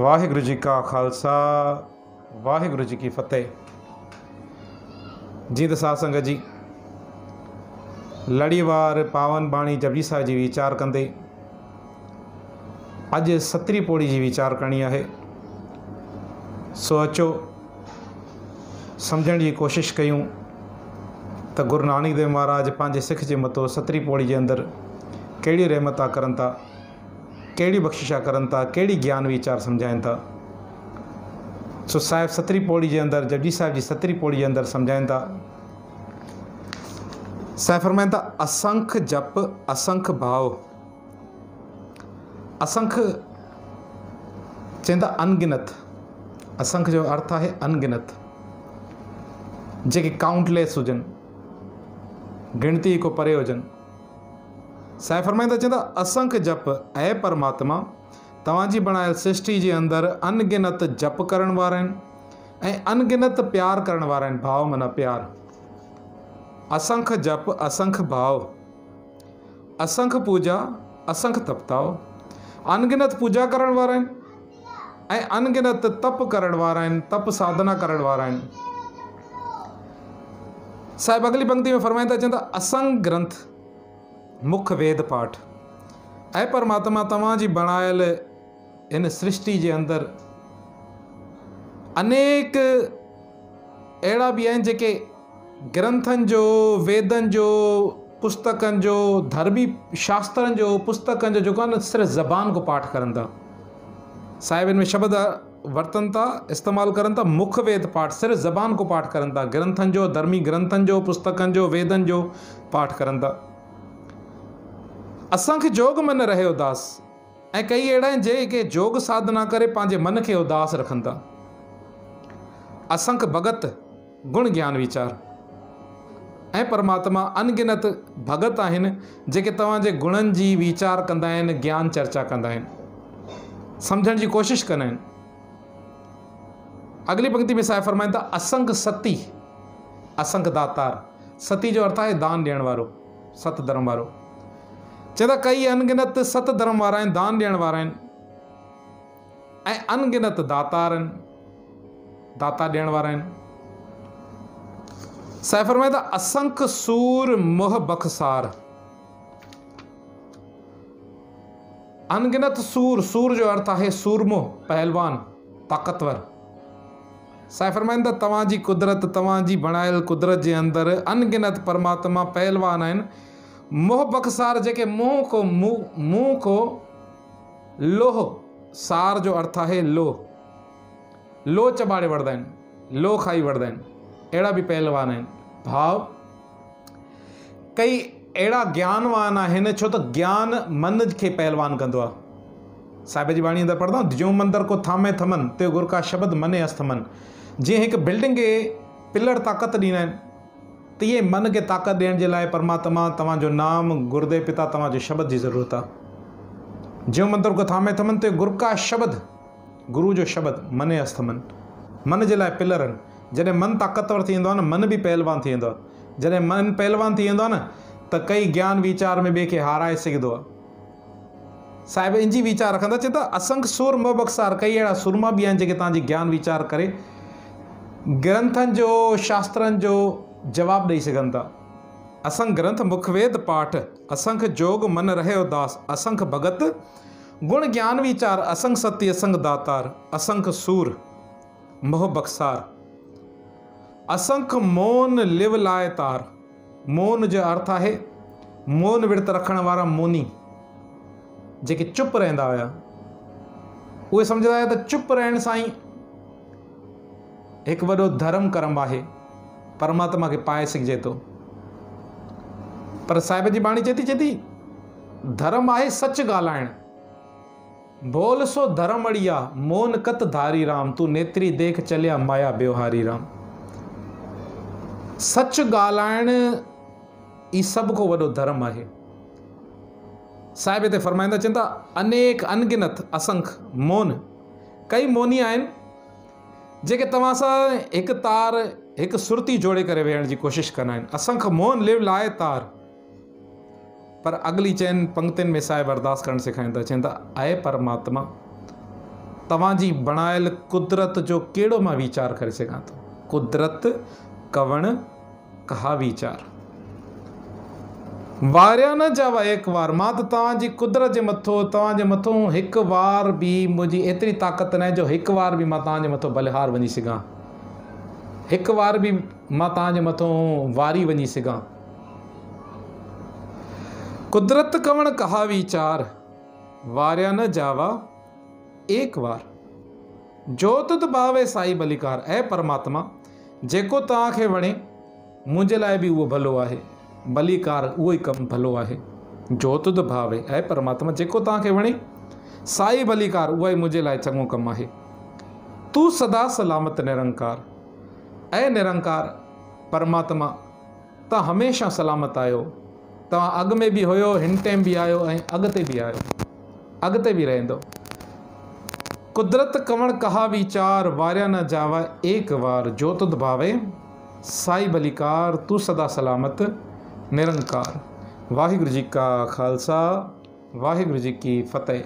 वाहिगुरु जी का खालसा वाहिगुरु जी की फतेह। जी साध संगत जी, लड़ीवार पावन बाणी जपजी साहिब जी विचार कंदे अज 17 पौड़ी जी विचार करनी है। सो अचो समझण की कोशिश कयूं तो गुरु नानक देव महाराज पंहिंजे सिख जे मथो 17 पौड़ी के अंदर कहिड़ी रहमता करन था, कहिड़ी बख्शिशा करन था, कहिड़ी ज्ञान विचार समझाइन था। सो साहिब 17 पौड़ी के अंदर जपजी साहिब जी 17 पौड़ी के अंदर समझाइन था। साहिब फरमाइन था असंख्य जप असंख्य भाव। असंख्य चवंदा अनगिनत। असंख्य जो अर्थ है अनगिनत, जेके काउंटलेस हुजन, गिणती को परे हुजन। साहिब फरमाइंदा चवंदा असंख्य जप ऐ परमात्मा तव्हांजी बणायल सृष्टि जे अंदर अनगिनत जप करण वारा आहिनि ऐं अनगिनत प्यार करण वारा आहिनि। भाव माना प्यार। असंख्य जप असंख्य भाव, असंख्य पूजा असंख्य तपताओ। अनगिनत पूजा करण वारा आहिनि ऐं अनगिनत तप करण वारा आहिनि, तप साधना करण वारा आहिनि। साहिब अगली पंक्ति में फरमाइंदा चवंदा असंख्य ग्रंथ मुख वेद पाठ। ऐं परमात्मा तव्हांजी बणायल इन सृष्टि जे अंदर अनेक अहिड़ा बि आहिनि जेके ग्रंथनि जो, वेदनि जो, पुस्तकनि जो, धर्मी शास्त्रनि जो, पुस्तकनि जो जेको आहे न सिर्फ़ु ज़बान को पाठ करनि था। साहिब इन में शब्द वरतन था, इस्तेमालु करनि था। मुख वेद पाठ सिर्फ़ु ज़बान को पाठ करनि था। ग्रंथनि जो, धर्मी ग्रंथनि जो, पुस्तकनि जो, वेदनि जो पाठ करनि था। असंख्य जोग मन रहे उदास। ऐं कई अहिड़ा आहिनि जेके जोग साधना करे पंहिंजे मन खे उदास रखनि था। असंख्य भगत गुण ज्ञान विचार। ऐं परमात्मा अनगिनत भगत आहिनि जेके तव्हांजे गुणनि जी विचार कंदा आहिनि, ज्ञान चर्चा कंदा आहिनि, सम्झण जी कोशिश कंदा आहिनि। अगली पंक्ति में साहिब फरमाइनि था असंख्य सती असंख्य दातार। सती जो अर्थ है दान ॾियण वारो, सत धर्म वारो। चवंदा कई अनगिनत सत धर्म वारा आहिनि, दान ॾियण वारा आहिनि ऐं अनगिनत दातार आहिनि, दाता ॾियण वारा आहिनि। साहिब फरमाइंदा असंख्य सूर मोह बख़सार। अनगिनत सूर, सूर जो अर्थ है सूरमो, पहलवान, ताकतवर। साहिब फरमाइंदा तव्हांजी कुदरत, तव्हांजी बणायल कुदरत जे अंदर अनगिनत परमात्मा पहलवान आहिनि। मोह बख़सार जेके मुंह को लोह, सार जो अर्थ है लो चबाड़े वठंदा आहिनि, लो खाई वठंदा आहिनि। अहिड़ा बि पहलवान आहिनि। भाव कई अहिड़ा ज्ञानवान आहिनि, छो त ज्ञान मन खे पहलवान कंदो आहे। साहिब जी बाणी अंदरि पढ़ंदा ज्यों मंदर को थामे थमन ते गुर का शब्द मने अस्थमन। जीअं हिकु बिल्डिंग खे पिलर ताक़त ॾींदा आहिनि, तीअं मन खे ताक़त ॾियण जे लाइ परमात्मा तव्हांजो नाम, गुरुदेव पिता तव्हांजे शब्द जी ज़रूरत आहे। ज्यों मंदर को थामे थमन ते गुर का शब्द, गुरु जो शब्द मने अस्थमन। मन जे लाइ पिलर आहिनि। जॾहिं मन ताक़तवर थी वेंदो आहे न, मन बि पहलवान थी वेंदो आहे। जॾहिं मन पहलवान थी वेंदो आहे न त कई ज्ञान विचार में ॿिए खे हाराए सघंदो आहे। साहिब इन जी विचार रखंदा। चवंदा असंख्य सूर मोह बख़सार। कई अहिड़ा सुरमा बि आहिनि जेके तव्हांजी ज्ञान विचार करे ग्रंथनि जो, शास्त्रनि जो जवाब ॾेई सघनि था। असंख्य ग्रंथ मुखवेद पाठ, असंख्य जोग मन रहे उदास, असंख्य भगत गुण ज्ञान विचार, असंख्य सत्य असंख्य दातार, असंख्य सूर मोह बख़सार, असंख्य मौन लिव लाए तार। मौन जो अर्थ है मौन विर्त रखण वारा मौनी, जेके चुप रहंदा हुया। उहे सम्झंदा हुया त चुप रहण सां ई हिकु वॾो धर्म कर्म आहे, परमात्मा खे पाए सघिजे थो। पर साहिब जी बाणी चए थी धर्म आहे सच ॻाल्हाइण। बोल सो धर्म अड़िया मौन कत धारी राम, तू नेत्री देख चलिया माया ब्योहारी राम। सच ॻाल्हाइण ई सभ खां वॾो धर्म आहे। साहिब हिते फरमाईंदा चवंदा अनेक अनगिनत असंख्य मौन। कई मौनी आहिनि जेके तव्हां सां हिकु तार, हिकु सुरती जोड़े करे वेहण जी कोशिशि कंदा आहिनि। असंख्य मौन लिव लाए तार। पर अगली चइनि पंक्तियुनि में साहिब अरदास करणु सेखारींदा। चवंदा ऐं परमात्मा तवांजी बणायल कुदरत जो केड़ो मां वीचार करे सघां थो। कुदरत कवण कहा वीचार। वारिया न जावा एक बार, मां तो तवांजी कुदरत जे मथो तवांजे मथो एक बार भी मुझी एतरी ताकत न जो एक बार भी मां तवांजे मथो बलिहार वञी सघां, एक बार भी मां तवांजे मथो वारी वञी सघां। कुदरत कवण कहा वीचार, वारिया न जावा एक बार, जोत त भावे साई बलिकार। ऐं परमात्मा जेको तव्हांखे वणे मुंहिंजे लाइ बि उहो भलो आहे, बलिकार उहो ई कमु भलो आहे। जोत त भावे, ऐं परमात्मा जेको तव्हांखे वणे साई बलिकार उहा ई मुंहिंजे लाइ चङो कमु आहे। तू सदा सलामत निरंकार, ऐं निरंकार परमात्मा तव्हां हमेशह सलामत आहियो। तव्हां अॻु में बि हुयो, हिन टाइम बि आहियो ऐं अॻिते बि आहियो, अॻिते बि रहंदो। कुदरत कवण कहा वीचार, वारिया न जावा एक बार, जोत भावे साई बलिकार, तू सदा सलामत निरंकार। वाहिगुरु जी का खालसा, वाहिगुरु जी की फतेह।